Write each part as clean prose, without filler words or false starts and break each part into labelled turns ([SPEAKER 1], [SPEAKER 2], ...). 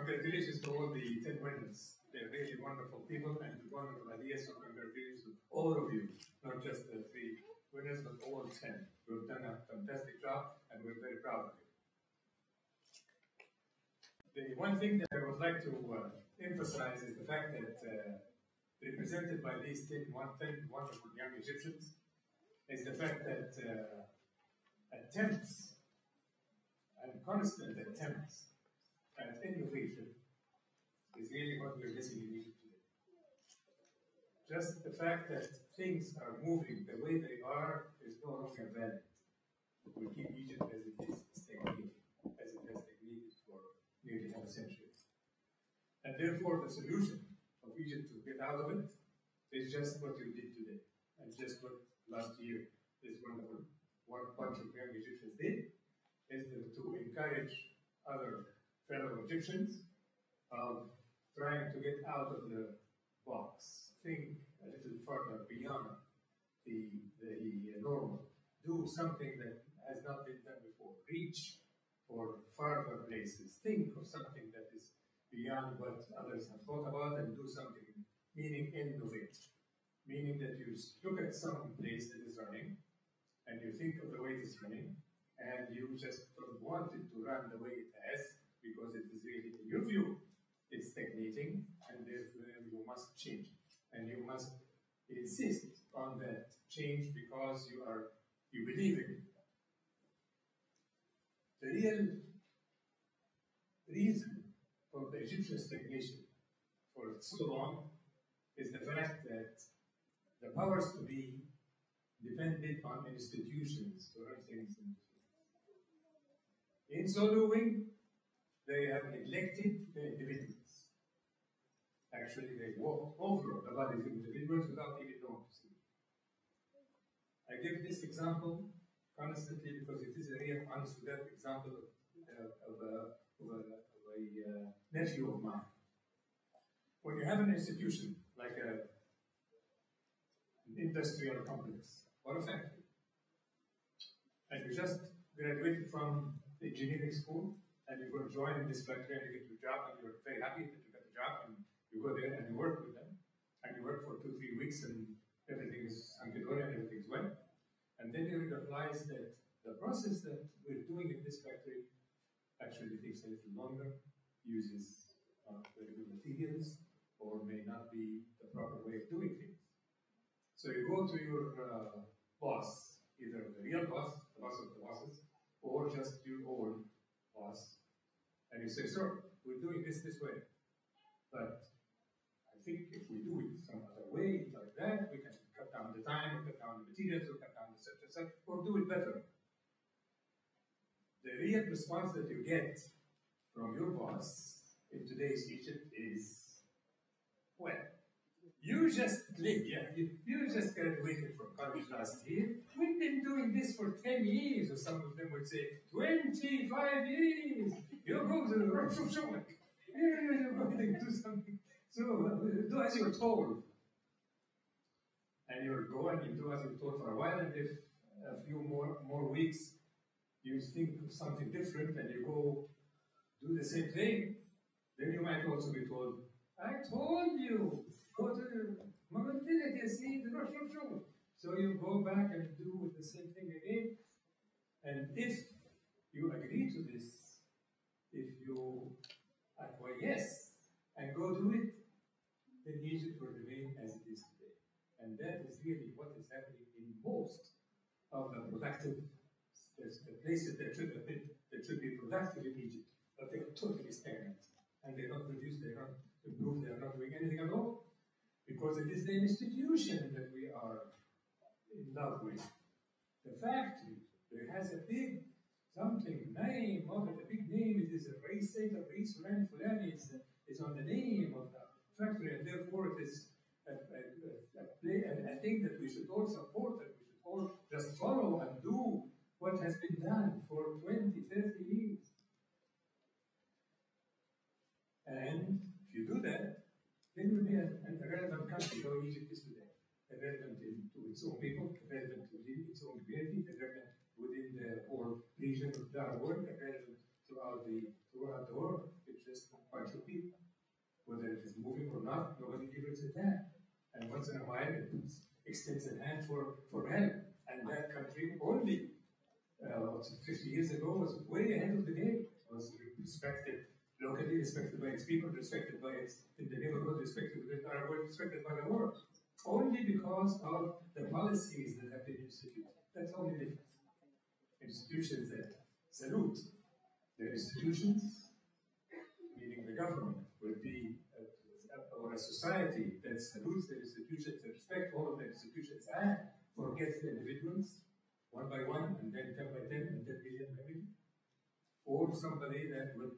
[SPEAKER 1] congratulations to all the 10 winners. They're really wonderful people and wonderful ideas, so congratulations to all of you, not just the 3 winners, but all 10. You've done a fantastic job, and we're very proud of you. The one thing that I would like to emphasize is the fact that represented by these 10 wonderful young Egyptians is the fact that attempts and constant attempts at innovation is really what we're missing in Egypt today. Just the fact that things are moving the way they are is no longer valid. We keep Egypt as it is stagnating, as it has stagnated for nearly half a century. And therefore, the solution of Egypt to get out of it is just what you did today, and just what last year this wonderful bunch of young Egyptians did, is to encourage other fellow Egyptians of trying to get out of the box, think a little further beyond the normal, do something that has not been done before, reach for further places, think of something that is beyond what others have thought about, and do something, meaning innovate, meaning that you look at some place that is running, and you think of the way it is running, and you just don't want it to run the way it has, because it is really, in your view, it's stagnating, and therefore you must change. And you must insist on that change because you believe in it. The real reason for the Egyptian stagnation for so long is the fact that the powers to be depended on institutions to run things. In so doing, they have neglected the individuals. Actually, they walk over the bodies of individuals without even noticing. I give this example constantly because it is a real honest-to-death example of a nephew of mine. When you have an institution like an industrial complex or a factory, and you just graduated from the engineering school, and you go join this factory and you get your job, and you're very happy that you got the job, and you go there and you work with them, and you work for 2-3 weeks, and everything is hunky-dory and everything's well. And then you realize that the process that we're doing in this factory actually takes a little longer, uses very good materials, or may not be the proper way of doing things. So you go to your boss, either the real boss, the boss of the bosses, or just your old boss, and you say, "Sir, we're doing this way, but I think if we do it some other way, like that, we can cut down the time, or cut down the materials, or cut down the such, or do it better." The real response that you get from your boss in today's Egypt is, "Well, you just clicked, yeah, you just graduated from college last year. We've been doing this for 10 years, or some of them would say 25 years. You go to the rush of showing. You're going to do something. So do as you're told." And you'll go and you do as you're told for a while, and if a few more weeks you think of something different and you go do the same thing, then you might also be told, "I told you, go to the you see, the rush of show." So you go back and do the same thing again. And if you agree to this, if you acquiesce and go do it, then Egypt will remain as it is today. And that is really what is happening in most of the productive places that should be productive in Egypt. But they are totally stagnant. And they don't produce, they don't improve, they are not doing anything at all. Because it is the institution that we are in love with. The factory, there has a big something, name of it, a big name. It is a race center, race Fulani. It's on the name of the factory, and therefore it is a thing that we should all support, that we should all just follow and do what has been done for 20, 30 years. And if you do that, then you'll be a relevant country, how Egypt is today. Relevant to its own people, relevant to its own community, relevant within the whole region of the Arab world, relevant throughout the world. It's just a bunch of not, nobody gives it that. And once in a while, it extends a hand for help. And that country only 50 years ago was way ahead of the game. It was respected locally, respected by its people, respected by its in the neighborhood, respected within the Arab world, respected by the world. Only because of the policies that have been instituted. That's only difference. Institutions that salute their institutions, meaning the government, will be or a society that salutes their institutions, that respects all of their institutions, and forgets the individuals one by one, and then 10 by 10, and 10 million maybe, or somebody that would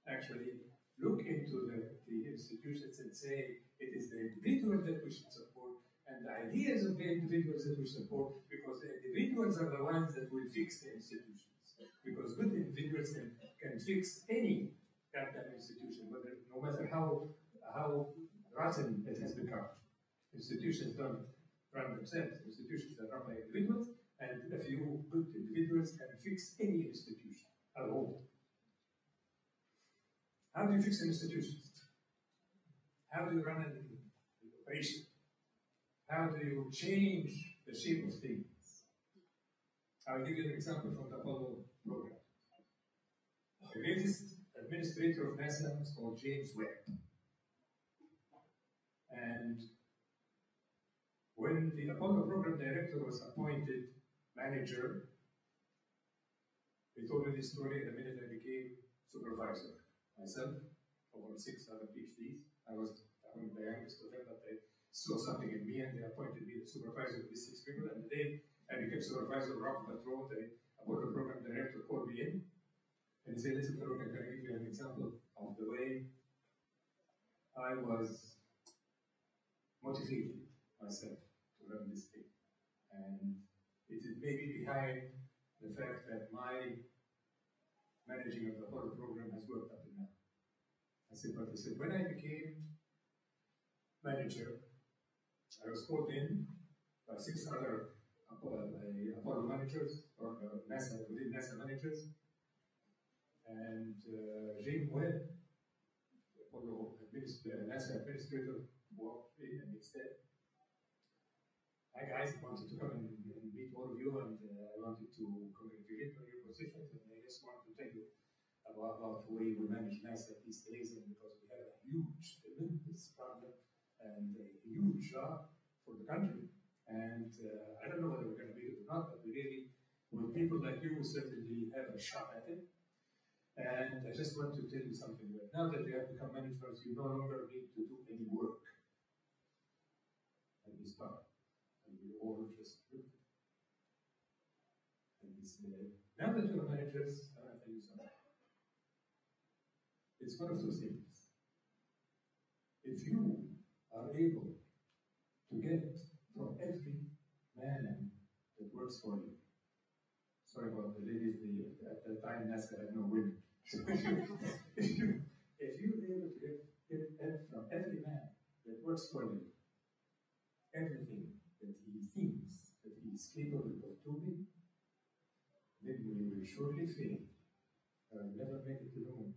[SPEAKER 1] actually look into the institutions and say it is the individual that we should support, and the ideas of the individuals that we support, because the individuals are the ones that will fix the institutions. Because good individuals can fix any kind of institution, whether no matter how rotten it has become. Institutions don't run themselves. Institutions are run by individuals, and a few good individuals can fix any institution at all. How do you fix institutions? How do you run an operation? How do you change the shape of things? I'll give you an example from the Apollo program. The latest administrator of NASA was called James Webb. And when the Apollo program director was appointed manager, he told me this story the minute I became supervisor. Myself, over 6 other PhDs. I was the youngest of them, but they saw something in me and they appointed me the supervisor of these 6 people. And the day I became supervisor, Rob Patrol, the Apollo program director, called me in and he said, "Listen, Farouk, can I give you an example of the way I was motivated myself to run this thing?" And it is maybe behind the fact that my managing of the Apollo program has worked up to now. I said, when I became manager, I was called in by 6 other Apollo managers, or NASA, within NASA managers, and James Webb, the Apollo NASA administrator, walked in and he said, "Hi guys, I wanted to come and meet all of you, and I wanted to congratulate on your positions, and I just wanted to tell you about the way we manage NASA these days, and because we have a huge, tremendous problem and a huge job for the country. And I don't know whether we're going to beat it or not, but we really, with people like you, certainly have a shot at it. And I just want to tell you something. That now that you have become managers, you no longer need to do any work at this time. And we all just do it. And he said, now that you're managers, I want to tell you something. It's one of two things. If you are able to get from every man that works for you, sorry about the ladies, at the time NASA had no women. So if you're able to get from every man that works for you everything that he thinks that he is capable of doing, then we will surely fail and never make it to the moon.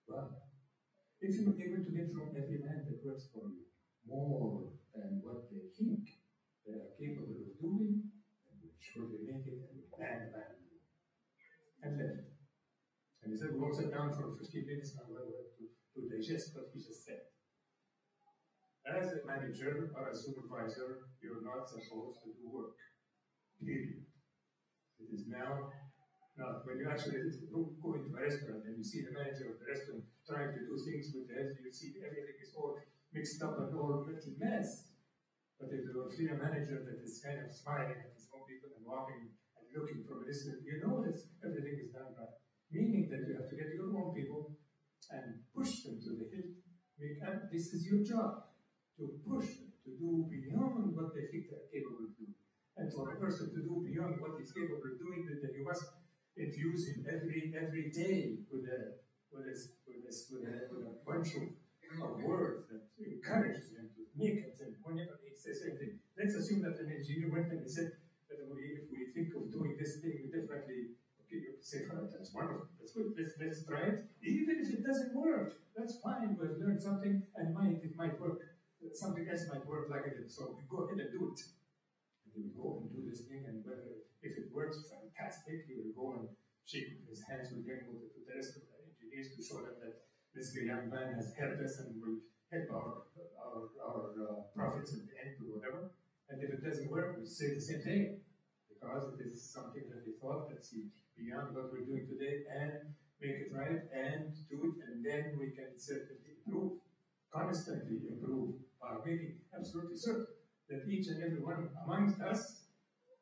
[SPEAKER 1] But if you're able to get from every man that works for you more than what they think they are capable of doing, then we'll surely make it and plan the man and left. And he said, we all sat down for 15 minutes now to digest what he just said. As a manager or a supervisor, you're not supposed to do work. Period. It is now not. When you actually go into a restaurant and you see the manager of the restaurant trying to do things with the head, you see everything is all mixed up and all a mess. But if you see a manager that is kind of smiling at his own people and walking and looking from a distance, you know that everything is done right. Meaning that you have to get your own people and push them to the hill. This is your job, to push them to do beyond what they think they're capable of doing. And for a person to do beyond what he's capable of doing, then you must infuse him every day with a bunch of words that encourages him to make it. And whenever he says anything, let's assume that an engineer went and he said that if we think of doing this thing, we definitely, okay, say, "Oh, that's wonderful, that's good, let's try it. Even if it doesn't work, that's fine, we've learned something, and it might work. Something else might work like it did. So we go ahead and do it. And he will go and do this thing, and if it works, fantastic. He will go and shake his hands with him with the rest of the engineers to show them that this young man has helped us and will help our profits at the end or whatever. And if it doesn't work, we say the same thing, because it is something that we thought that's beyond what we're doing today, and make it right and do it, and then we can certainly improve, constantly improve by making absolutely certain that each and every one amongst us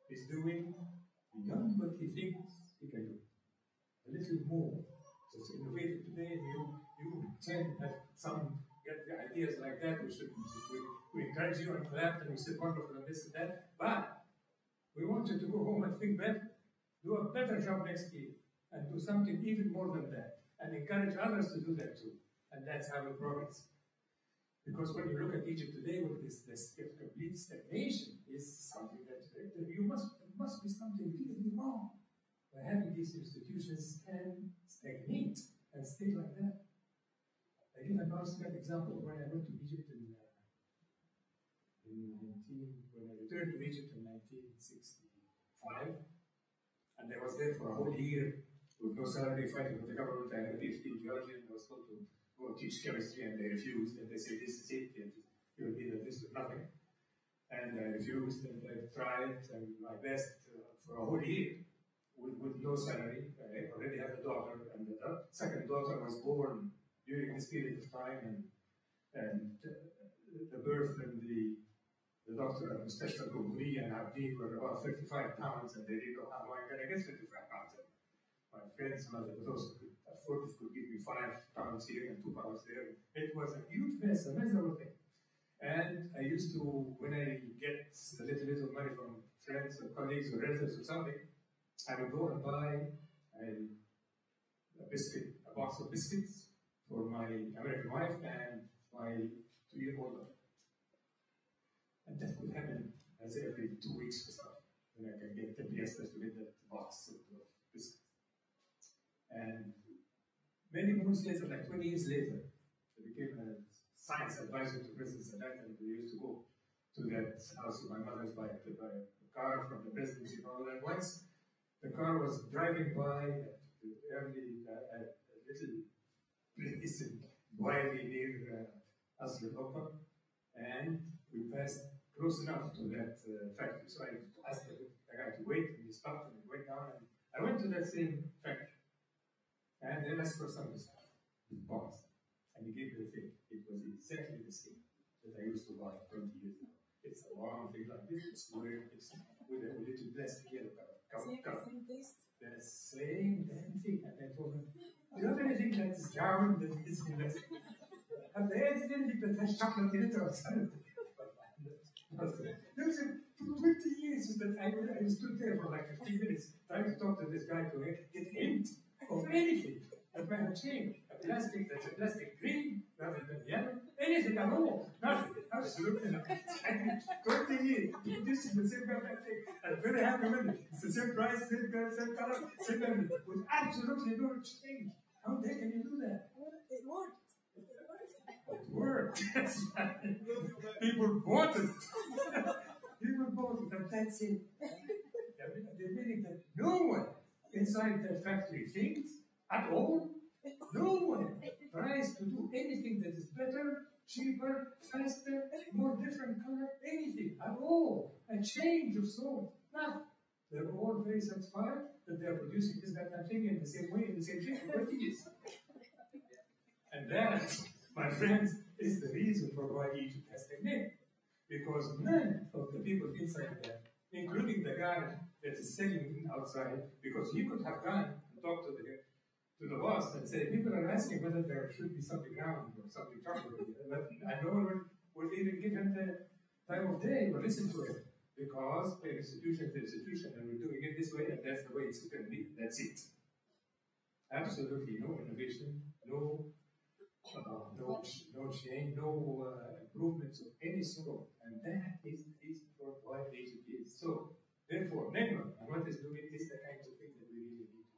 [SPEAKER 1] is doing beyond what he thinks he can do. A little more. Just innovative today, and you can have some get the ideas like that. We encourage you and clap, and we say wonderful and this and that. But we want you to go home and think better, do a better job next year, and do something even more than that, and encourage others to do that too. And that's how we progress. Because when you look at Egypt today, with this complete stagnation, is something that must be something really wrong. By having these institutions can stagnate and stay like that. I give an awesome example. When I went to Egypt when I returned to Egypt in 1965, and I was there for a whole year with no salary, fighting with the government. I had a PhD in geology, and I was told to go teach chemistry, and they refused, and they said, "This is it, you'll be that this is nothing." And I refused, and I tried and my best for a whole year with no salary. I already had a daughter, and the second daughter was born during this period of time, and the birth and the doctor and Mr. Gumri and Abdi were about 35 pounds, and they didn't know how am I going to get 35 pounds. And my friend's mother was also could afford to give me 5 pounds here and 2 pounds there. It was a huge mess, a miserable thing. And I used to, when I get a little bit of money from friends or colleagues or relatives or something, I would go and buy a box of biscuits for my American wife and my 2-year-old daughter. And that would happen as every 2 weeks or so, when I can get 10 piastres to get that box of biscuits. And many months later, like 20 years later, I became a science advisor to President Sadat, and we used to go to that house of my mother's by a car from the presidency and all that. Once the car was driving by a little place in Wiley near Asr al-Oqab, and we passed close enough to that factory. So I asked the guy to wait, and he stopped and he went down, and I went to that same factory. And then asked for some box. And he gave me the thing. It was exactly the same that I used to buy 20 years ago. It's a long thing like this, it's square, it's with a little plastic yellow cover. The same damn thing. And I told him, do you have anything that is round that is in this? Have they added anything that has chocolate in it or something? For 20 years that I stood there for like 15 minutes trying to talk to this guy to get hint of anything that might have changed. A plastic green rather than yellow, anything at all. Nothing. Absolutely nothing. 20 years. This is the same kind of thing. I'm very happy with it. It's the same price, same color, same everything. With absolutely no change. How the heck can you do that?
[SPEAKER 2] It worked.
[SPEAKER 1] It worked. Yes. People bought it. People bought it, and that's it. They're meaning that no one inside that factory thinks at all. No one tries to do anything that is better, cheaper, faster, more different color, anything at all. A change of sort. Nothing. They're all very satisfied that they're producing this, that, thing in the same way, in the same shape for 20 years. And that, my friends, is the reason for why Egypt has stagnated. Because none of the people inside there, including the guy that is selling outside, because he could have gone and talked to the boss and say, people are asking whether there should be something round or something chocolate. And no one would even give him the time of day or listen to it. Because the institution is the institution, and we're doing it this way, and that's the way it's going to be. That's it. Absolutely no innovation, no change, no improvements of any sort. And that is the reason for why Egypt is. So, therefore, Negma, and what is doing is the kind of thing that we really need.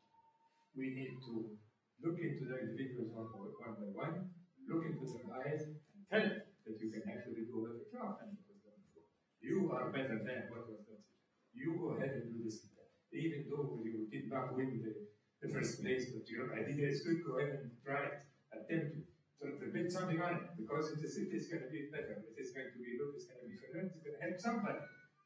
[SPEAKER 1] We need to look into the individuals one by one, look into their eyes, and tell them that you can actually do a better job than what was done before. You are better than what was done. You go ahead and do this. Even though you did not win the first place, but your idea is good, go ahead and try it. Attempt to build something on it, because it is going to be better. It is going to be good, it's going to be fair, it's going to help somebody.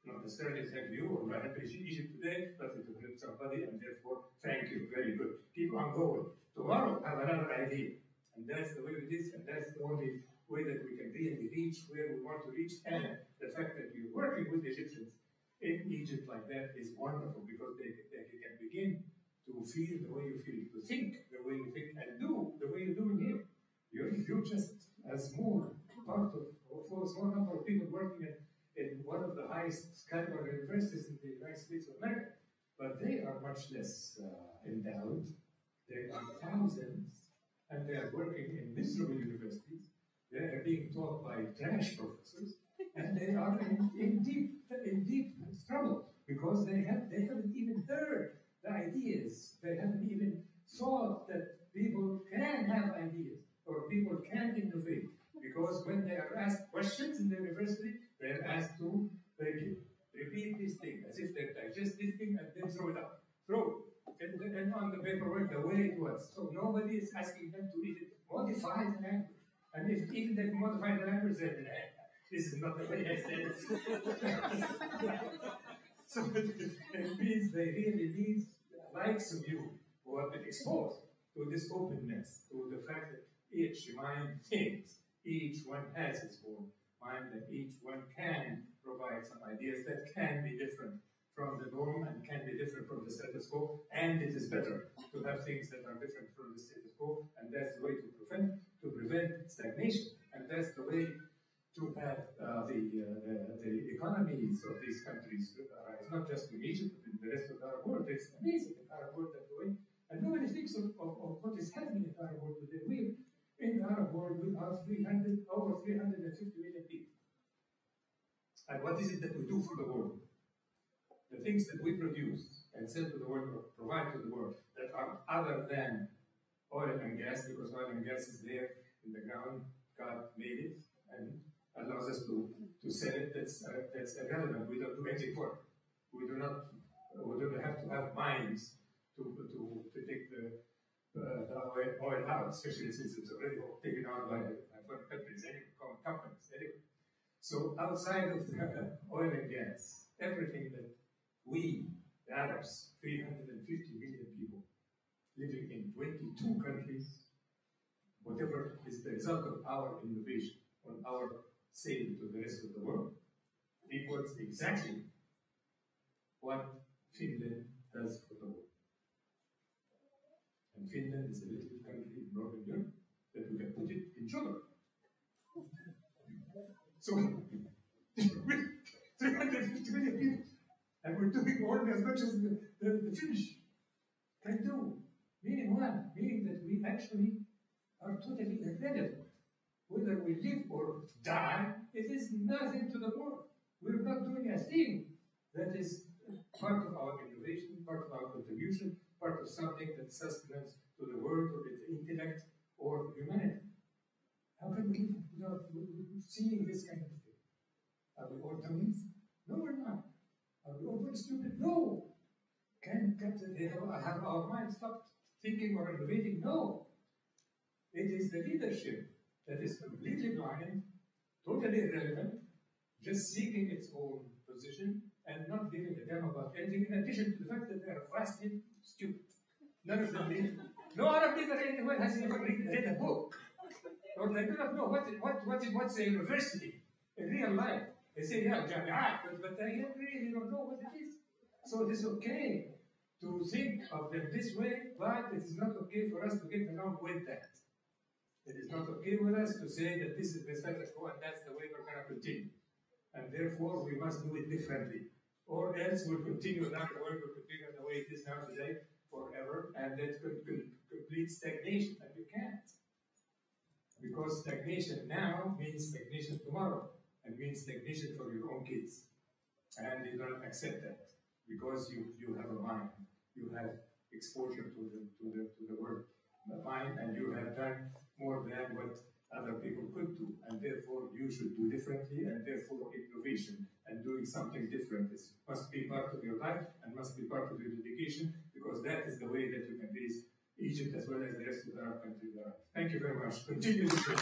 [SPEAKER 1] Not necessarily help you or help Egypt today, but it will help somebody, and therefore, thank you, very good. Keep on going. Tomorrow, have another idea. And that's the way it is, and that's the only way that we can really reach where we want to reach. And the fact that you're working with the Egyptians in Egypt like that is wonderful, because they can begin to feel the way you feel, to think the way you think, and do the way you're doing here. You're just a small part of, for a small number of people working in one of the highest caliber universities in the United States of America. But they are much less endowed. They are thousands, and they are working in miserable universities. They are being taught by trash professors, and they are in deep trouble, because they haven't even heard the ideas. They haven't even thought that people can have ideas, or people can innovate. Because when they are asked questions in the university, they are asked to repeat this thing, as if they digest this thing and then throw it out. Throw it. And on the paperwork the way it was. So nobody is asking them to even modify the language. And if even they modify the language, then this is not the way I said it. So it means they really need the likes of you who have been exposed to this openness, to the fact that each mind thinks, each one has its own mind, and each one can provide some ideas that can be different from the norm and can be different from the status quo, and it is better to have things that are different from the status quo, and that's the way to prevent stagnation, and that's the way to have the economies of these countries rise, not just in Egypt, but in the rest of the Arab world. It's amazing in the Arab world that way, and nobody thinks of what is happening in the Arab world today. In the Arab world, we are over 350 million people. And what is it that we do for the world? The things that we produce and sell to the world, or provide to the world, that are other than oil and gas, because oil and gas is there in the ground, God made it, and allows us to sell it. That's irrelevant. We don't do anything for it. We don't have to have mines to take the oil out, especially since it's already taken out by foreign countries, companies, anyway. So outside of the oil and gas, everything that we, the Arabs, 350 million people, living in 22 countries, whatever is the result of our innovation on our sale to the rest of the world, equals exactly what Finland does for the world. And Finland is a little country in Northern Europe that we can put it in sugar. So, with 350 million people, and we're doing only as much as the Finnish can do. Meaning what? Meaning that we actually are totally irrelevant. Whether we live or die, it is nothing to the world. We're not doing a thing that is part of our innovation, part of our contribution, part of something that sustains to the world or its intellect or humanity. How can we live without seeing this kind of thing? Are we all dummies? No, we're not. Are we all very stupid? No. Can they have our minds stopped thinking or innovating? No. It is the leadership that is completely blind, totally irrelevant, just seeking its own position and not giving a damn about anything, in addition to the fact that they are vastly stupid. None of them read. No Arab leader anywhere has ever read a book. Or they do not know what's a university in real life. They say, yeah, Jami'at, but they really don't know what it is. So it is okay to think of them this way, but it is not okay for us to get along with that. It is not okay with us to say that this is the status quo and that's the way we're going to continue. And therefore, we must do it differently. Or else we'll continue down the world, we'll continue the way it is now today forever, and that could complete stagnation, and we can't. Because stagnation now means stagnation tomorrow, and means stagnation for your own kids. And you don't accept that, because you have a mind, you have exposure to the world mine, and you have done more than what other people could do, and therefore you should do differently, and therefore innovation and doing something different must be part of your life and must be part of your dedication, because that is the way that you can raise Egypt as well as the rest of the Arab countries. Thank you very much. Continue this way.